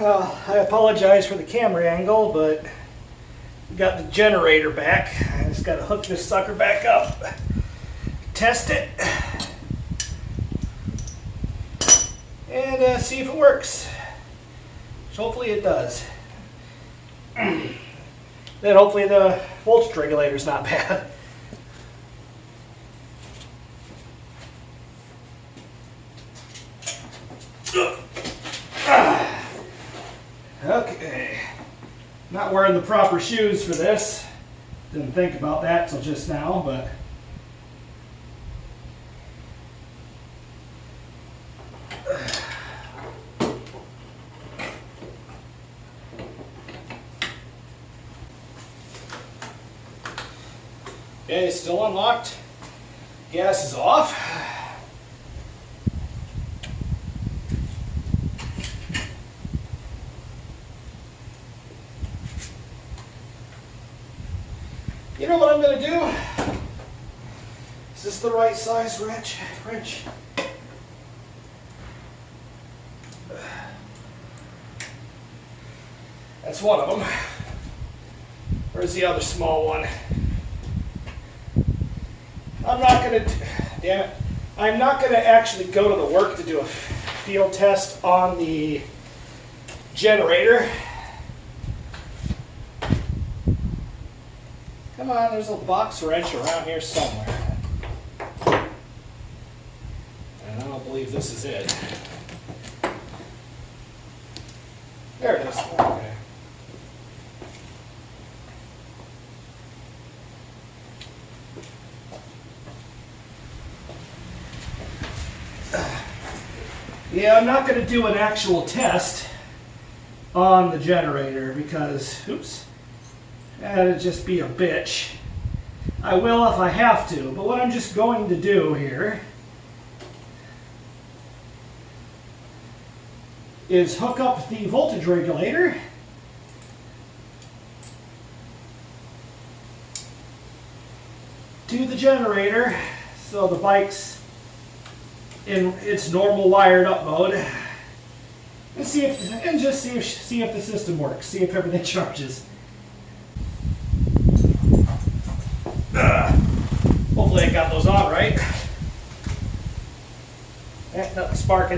Well, I apologize for the camera angle, but we got the generator back. I just got to hook this sucker back up, test it, and see if it works. Which hopefully it does. Then hopefully the voltage regulator's not bad. Okay, not wearing the proper shoes for this. Didn't think about that till just now, but okay, still unlocked. Gas is off. You know what I'm going to do? Is this the right size wrench? That's one of them. Where's the other small one? I'm not going to, damn it, I'm not going to actually go to the work to do a field test on the generator. Come on, there's a box wrench around here somewhere. And I don't believe this is it. There it is. Okay. Yeah, I'm not going to do an actual test on the generator because, oops. That'd just be a bitch. I will if I have to, but what I'm just going to do here is hook up the voltage regulator to the generator so the bike's in its normal wired up mode, and see if the system works, see if everything charges. Hopefully I got those on right. Nothing sparking.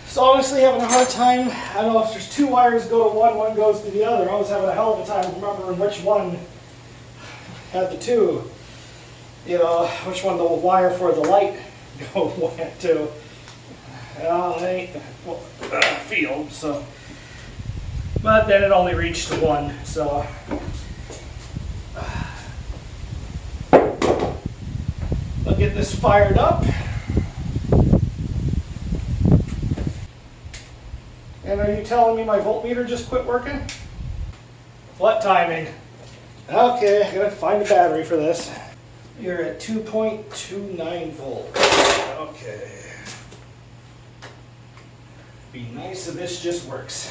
So honestly having a hard time. I don't know if there's two wires go to one goes to the other. I was having a hell of a time remembering which one had the two. You know, which one the wire for the light went to. Well, it ain't the field, so. But then it only reached to one, so. I'll get this fired up. And are you telling me my voltmeter just quit working? What timing? Okay, I gotta find a battery for this. You're at 2.29 volts. Okay. Be nice if this just works.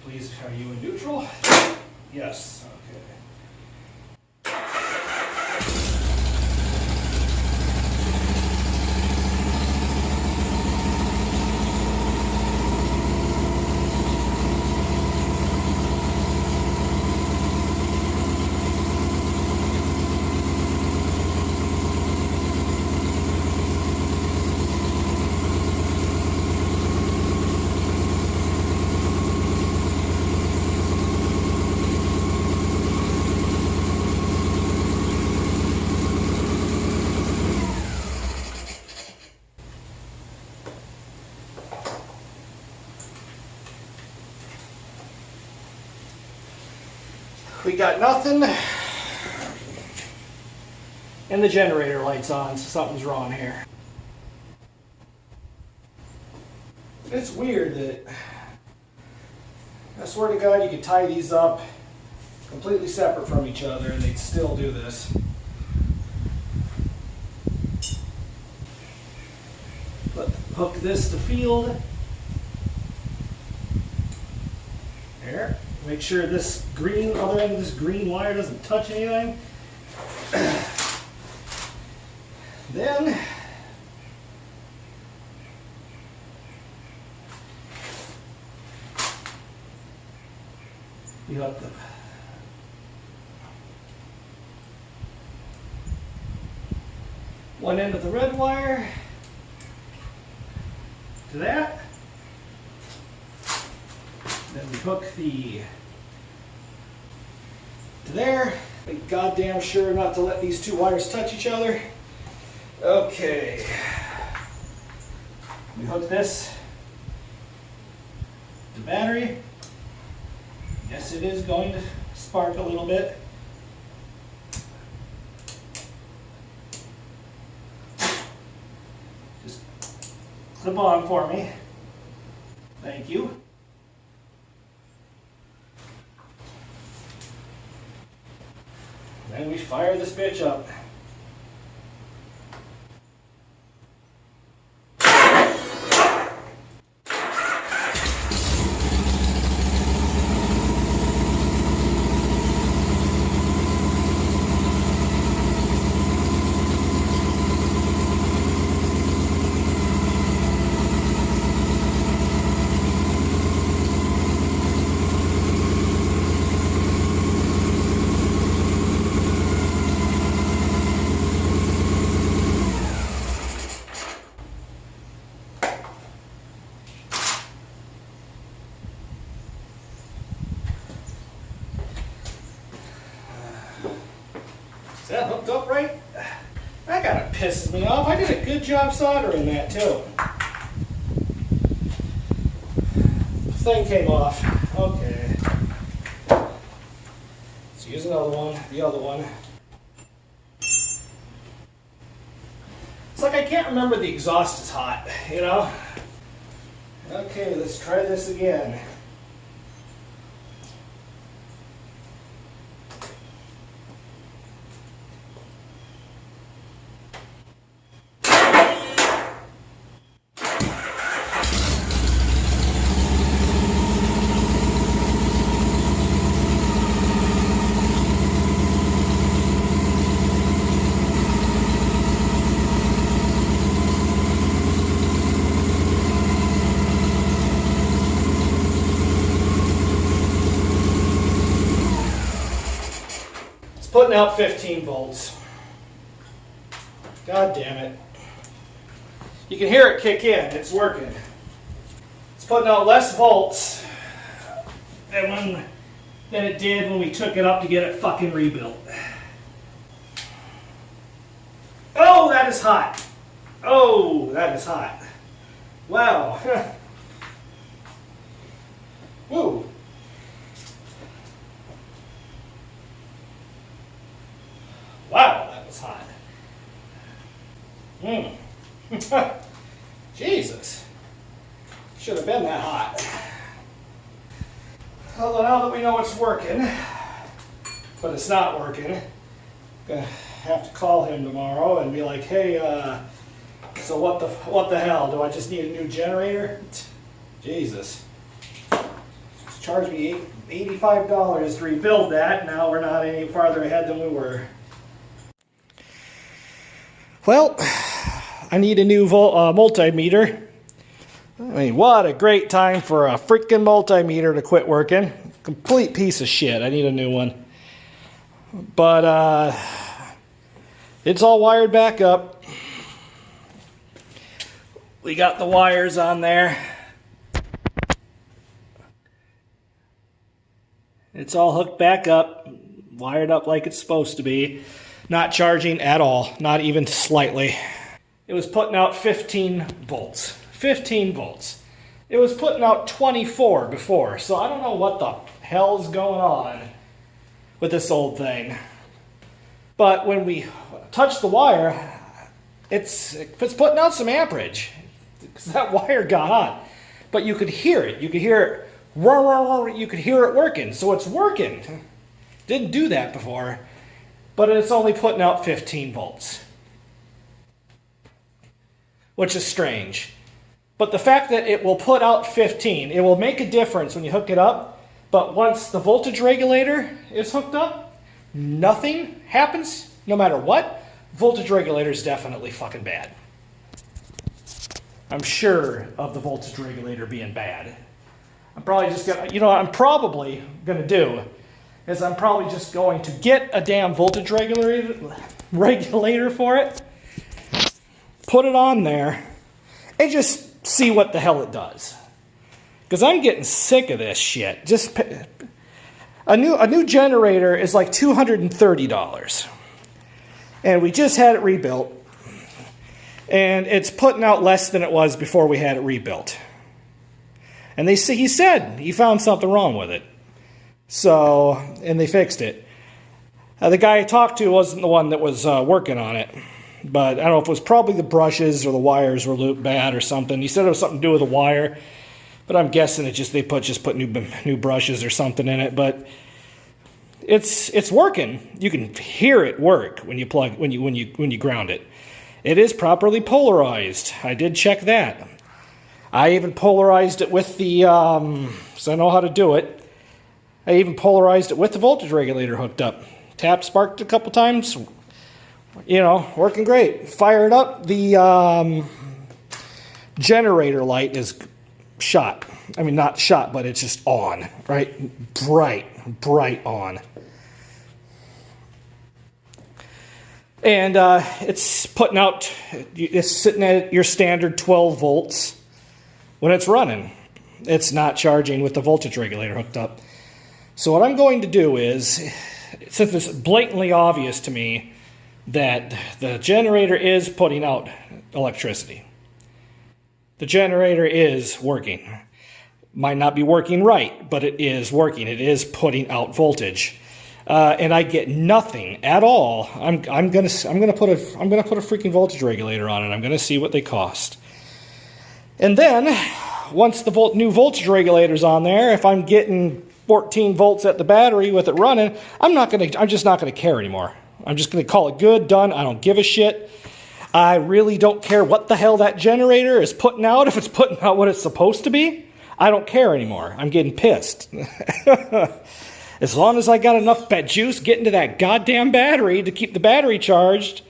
Please, are you in neutral? Yes. Okay. We got nothing, and the generator light's on, so something's wrong here. It's weird that, I swear to God, you could tie these up completely separate from each other and they'd still do this. Hook this to field. There. Make sure this green, other end of this green wire doesn't touch anything. Then You hook the one end of the red wire to that. Then we hook the to there. Be goddamn sure not to let these two wires touch each other. Okay. We hook this to battery. Yes, it is going to spark a little bit. Just clip on for me. Thank you. Then we fire this bitch up. Is that hooked up right? That kind of pisses me off. I did a good job soldering that too. Thing came off. Okay. Let's use another one, the other one. It's like I can't remember the exhaust is hot, you know? Okay, let's try this again. Putting out 15 volts. God damn it. You can hear it kick in. It's working. It's putting out less volts than it did when we took it up to get it fucking rebuilt. Oh, that is hot. Oh, that is hot. Wow. Woo. Wow, that was hot. Jesus. Should have been that hot. Well, now that we know it's working, but it's not working, I'm gonna have to call him tomorrow and be like, hey, so what the hell? Do I just need a new generator? Jesus. Just charged me $85 to rebuild that. Now we're not any farther ahead than we were. Well, I need a new multimeter. I mean, what a great time for a freaking multimeter to quit working. Complete piece of shit. I need a new one. But it's all wired back up. We got the wires on there. It's all hooked back up, wired up like it's supposed to be. Not charging at all, not even slightly. It was putting out 15 volts. 15 volts. It was putting out 24 before, so I don't know what the hell's going on with this old thing. But when we touch the wire, it's putting out some amperage, because that wire got hot. But you could hear it. You could hear it. You could hear it working, so it's working. Didn't do that before. But it's only putting out 15 volts, which is strange. But the fact that it will put out 15, it will make a difference when you hook it up, but once the voltage regulator is hooked up, nothing happens, no matter what. Voltage regulator is definitely fucking bad. I'm sure of the voltage regulator being bad. I'm probably just gonna, you know what I'm probably gonna do is I'm probably just going to get a damn voltage regulator for it, put it on there, and just see what the hell it does. Because I'm getting sick of this shit. Just a new generator is like $230, and we just had it rebuilt, and it's putting out less than it was before we had it rebuilt. And he said he found something wrong with it. So, and they fixed it. The guy I talked to wasn't the one that was working on it. But I don't know if it was probably the brushes or the wires were looped bad or something. He said it was something to do with the wire. But I'm guessing it just put new brushes or something in it. But it's working. You can hear it work when you ground it. It is properly polarized. I did check that. I even polarized it with the, so I know how to do it. I even polarized it with the voltage regulator hooked up. Tapped, sparked a couple times. You know, working great. Fire it up. The generator light is shot. I mean, not shot, but it's just on, right? Bright on. And it's putting out, it's sitting at your standard 12 volts when it's running. It's not charging with the voltage regulator hooked up. So what I'm going to do is, since it's blatantly obvious to me that the generator is putting out electricity, the generator is working. Might not be working right, but it is working. It is putting out voltage, and I get nothing at all. I'm gonna put a freaking voltage regulator on it. I'm gonna see what they cost, and then once the new voltage regulator's on there, if I'm getting 14 volts at the battery with it running, I'm just not gonna care anymore. I'm just gonna call it good, done. I don't give a shit. I really don't care what the hell that generator is putting out. If it's putting out what it's supposed to be, I don't care anymore. I'm getting pissed. As long as I got enough juice getting to that goddamn battery to keep the battery charged,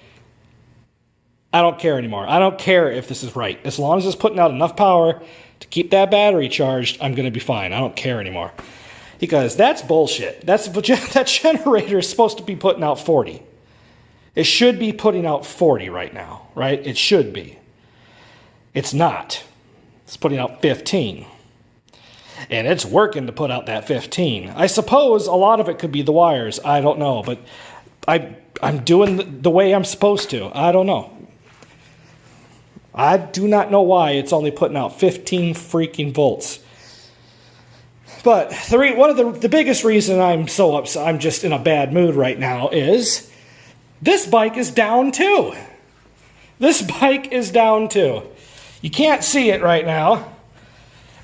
I don't care anymore. I don't care if this is right. As long as it's putting out enough power to keep that battery charged, I'm going to be fine. I don't care anymore. Because that's bullshit. That generator is supposed to be putting out 40. It should be putting out 40 right now, right? It should be. It's not. It's putting out 15. And it's working to put out that 15. I suppose a lot of it could be the wires. I don't know. But I'm doing the way I'm supposed to. I don't know. I do not know why it's only putting out 15 freaking volts. But one of the biggest reason I'm so upset, I'm just in a bad mood right now, is this bike is down too. This bike is down too. You can't see it right now,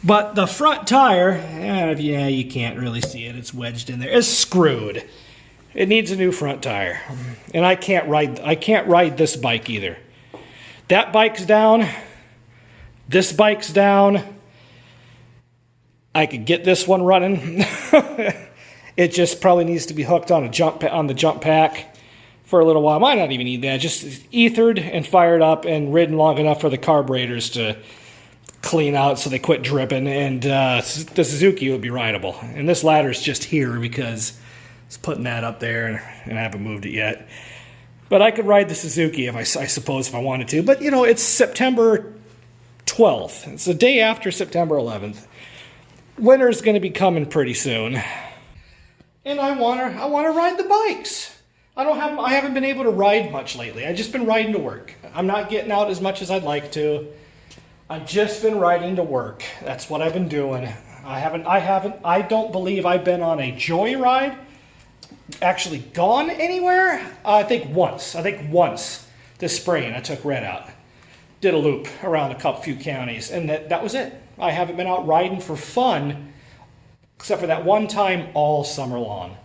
but the front tire, yeah, you can't really see it. It's wedged in there. It's screwed. It needs a new front tire, and I can't ride this bike either. That bike's down. This bike's down. I could get this one running. It just probably needs to be hooked on the jump pack for a little while. Might not even need that. Just ethered and fired up and ridden long enough for the carburetors to clean out so they quit dripping, and the Suzuki would be rideable. And this ladder's just here because it's putting that up there, and I haven't moved it yet. But I could ride the Suzuki I suppose if I wanted to. But you know, it's September 12th. It's the day after September 11th. Winter's going to be coming pretty soon, and I want to ride the bikes. I haven't been able to ride much lately. I've just been riding to work. I'm not getting out as much as I'd like to. I've just been riding to work. That's what I've been doing. I don't believe I've been on a joyride, actually gone anywhere. I think once this spring I took Red out, did a loop around a few counties, and that was it. I haven't been out riding for fun, except for that one time all summer long.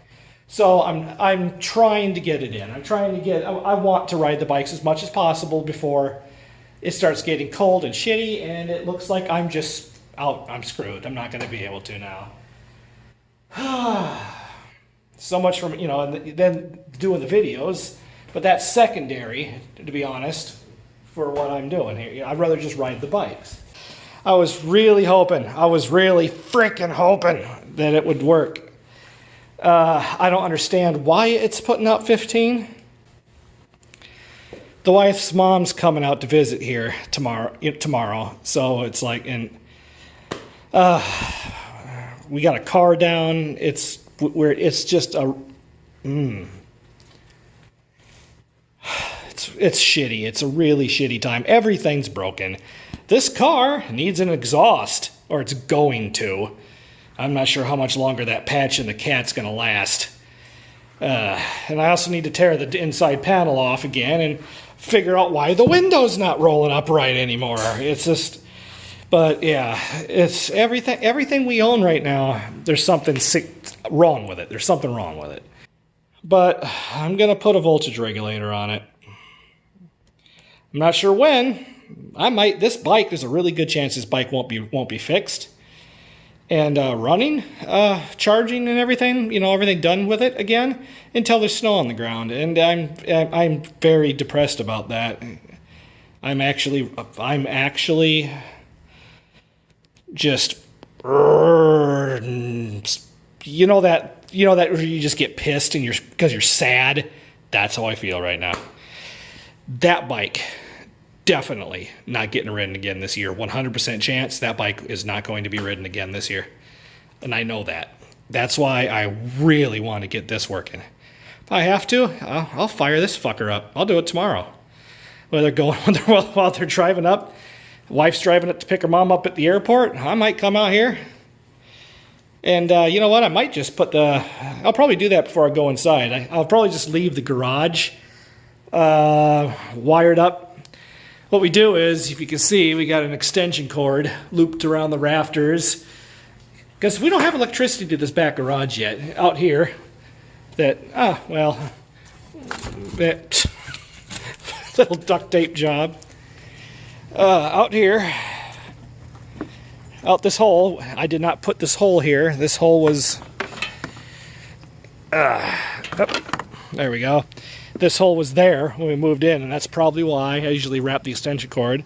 So I'm trying to get it in. I want to ride the bikes as much as possible before it starts getting cold and shitty, and it looks like I'm just out. I'm screwed. I'm not going to be able to now. So much from, and then doing the videos, but that's secondary, to be honest, for what I'm doing here. I'd rather just ride the bikes. I was really hoping, I was really freaking hoping that it would work. I don't understand why it's putting out 15. The wife's mom's coming out to visit here tomorrow. So it's like, and we got a car down. It's just a, it's shitty. It's a really shitty time. Everything's broken. This car needs an exhaust, or it's going to. I'm not sure how much longer that patch in the cat's going to last. And I also need to tear the inside panel off again and figure out why the window's not rolling up right anymore. It's just, but yeah, it's everything we own right now, there's something wrong with it. There's something wrong with it. But I'm going to put a voltage regulator on it. I'm not sure when. I might. This bike, there's a really good chance this bike won't be fixed. And running, charging, and everything, everything done with it again until there's snow on the ground. And I'm very depressed about that. I'm actually just, that you just get pissed and because you're sad. That's how I feel right now. That bike, definitely not getting ridden again this year. 100% chance that bike is not going to be ridden again this year. And I know that. That's why I really want to get this working. If I have to, I'll fire this fucker up. I'll do it tomorrow. While they're driving up, wife's driving up to pick her mom up at the airport, I might come out here. And you know what? I might just I'll probably do that before I go inside. I'll probably just leave the garage wired up. What we do is, if you can see, we got an extension cord looped around the rafters. Because we don't have electricity to this back garage yet. Out here, that little duct tape job. Out here, out this hole, I did not put this hole here. This hole was, there we go. This hole was there when we moved in, and that's probably why I usually wrap the extension cord.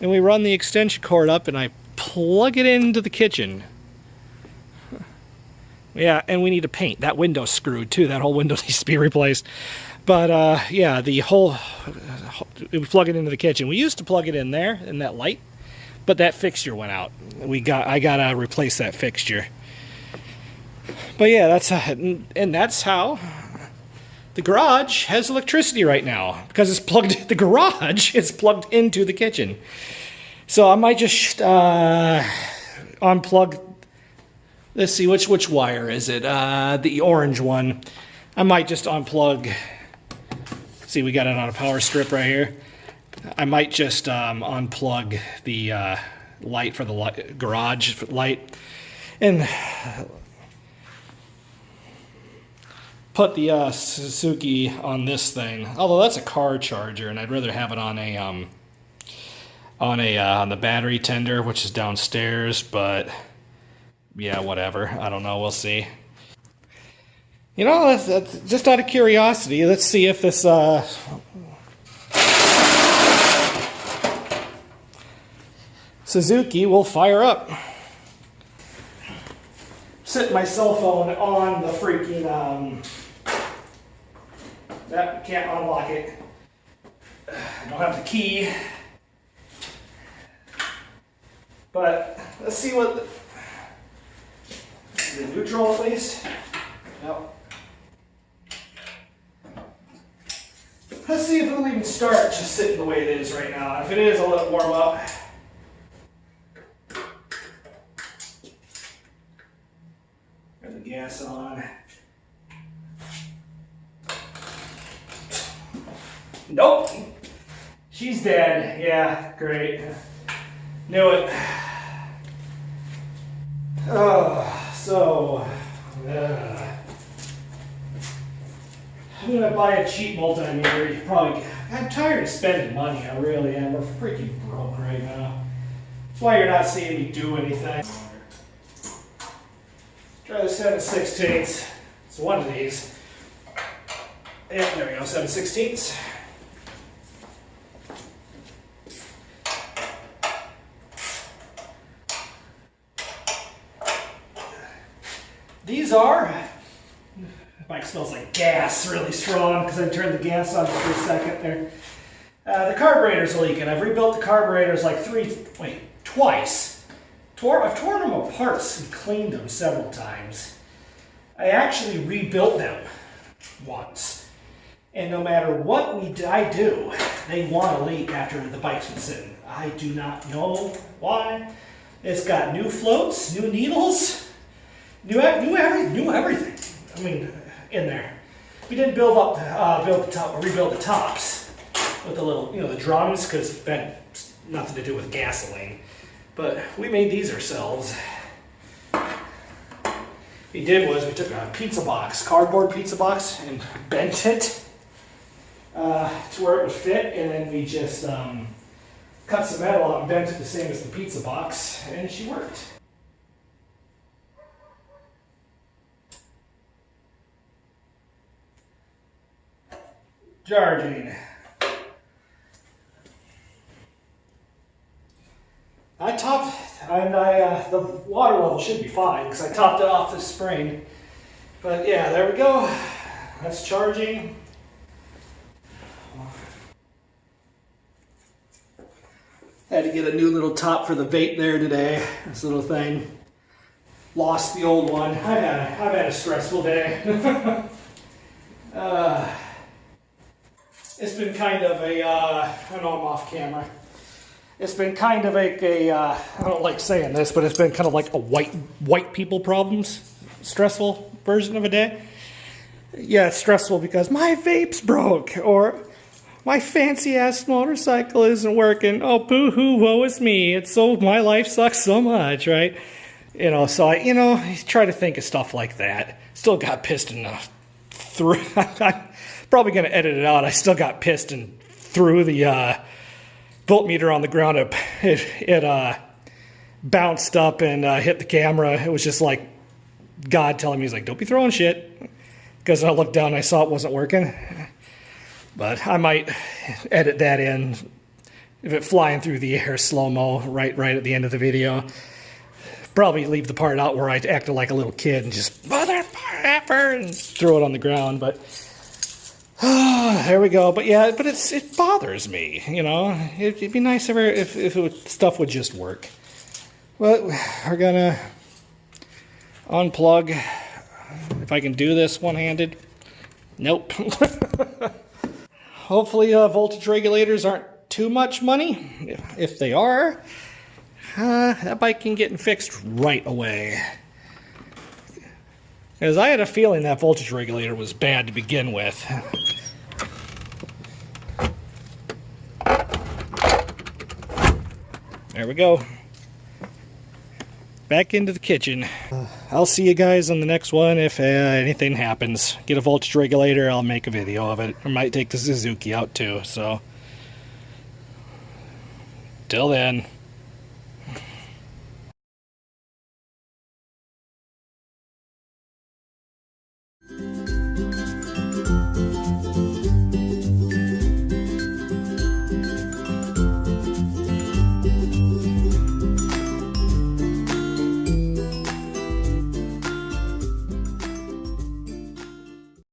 And we run the extension cord up, and I plug it into the kitchen. Yeah, and we need to paint. That window's screwed, too. That whole window needs to be replaced. But, yeah, we plug it into the kitchen. We used to plug it in there, in that light, but that fixture went out. I gotta replace that fixture. But, yeah, that's how the garage has electricity right now, because it's plugged. The garage is plugged into the kitchen. So I might just unplug. Let's see, which wire is it? The orange one. I might just unplug. See, we got it on a power strip right here. I might just unplug the light for the garage light and put the Suzuki on this thing. Although that's a car charger, and I'd rather have it on the battery tender, which is downstairs. But yeah, whatever. I don't know. We'll see. That's just out of curiosity. Let's see if this Suzuki will fire up. Set my cell phone on the freaking that can't unlock it. I don't have the key. But let's see what the neutral at least. No. Let's see if it'll even start just sitting the way it is right now. If it is, I'll let it warm up. Got the gas on. Nope. She's dead. Yeah, great. Knew it. Oh, so I'm gonna buy a cheap multimeter. I'm tired of spending money. I really am. We're freaking broke right now. That's why you're not seeing me do anything. Try the 7/16. It's one of these. Yeah, there we go. 7/16. These are, the bike smells like gas really strong because I turned the gas on for a second there. The carburetor's leaking. I've rebuilt the carburetors like twice. I've torn them apart and cleaned them several times. I actually rebuilt them once. And no matter what I do, they want to leak after the bike's been sitting. I do not know why. It's got new floats, new needles, new everything. I mean, in there. We didn't rebuild the tops with the little, the drums, because that had nothing to do with gasoline. But we made these ourselves. What we did was we took a pizza box, cardboard pizza box, and bent it to where it would fit, and then we just cut some metal out and bent it the same as the pizza box, and she worked. Charging. I topped, and the water level should be fine because I topped it off this spring. But yeah, there we go. That's charging. Had to get a new little top for the vape there today. This little thing. Lost the old one. I've had a stressful day. It's been kind of a, I know I'm off camera. It's been kind of I don't like saying this, but it's been kind of like a white people problems, stressful version of a day. Yeah, it's stressful because my vape's broke, or my fancy ass motorcycle isn't working. Oh, boo-hoo, woe is me. My life sucks so much, right? So I try to think of stuff like that. Still got piston through. I'm probably going to edit it out. I still got piston through the voltmeter on the ground. It bounced up and hit the camera. It was just like God telling me, he's like, don't be throwing shit. Because I looked down and I saw it wasn't working. But I might edit that in, if it flying through the air slow-mo right at the end of the video. Probably leave the part out where I acted like a little kid and just motherfucker and throw it on the ground. But there we go. But yeah, but it bothers me. It'd be nice if stuff would just work. Well, we're gonna unplug. If I can do this one-handed. Nope. Hopefully voltage regulators aren't too much money. If they are, that bike can get fixed right away. Because I had a feeling that voltage regulator was bad to begin with. There we go. Back into the kitchen. I'll see you guys on the next one if anything happens. Get a voltage regulator, I'll make a video of it. I might take the Suzuki out too, so. Till then.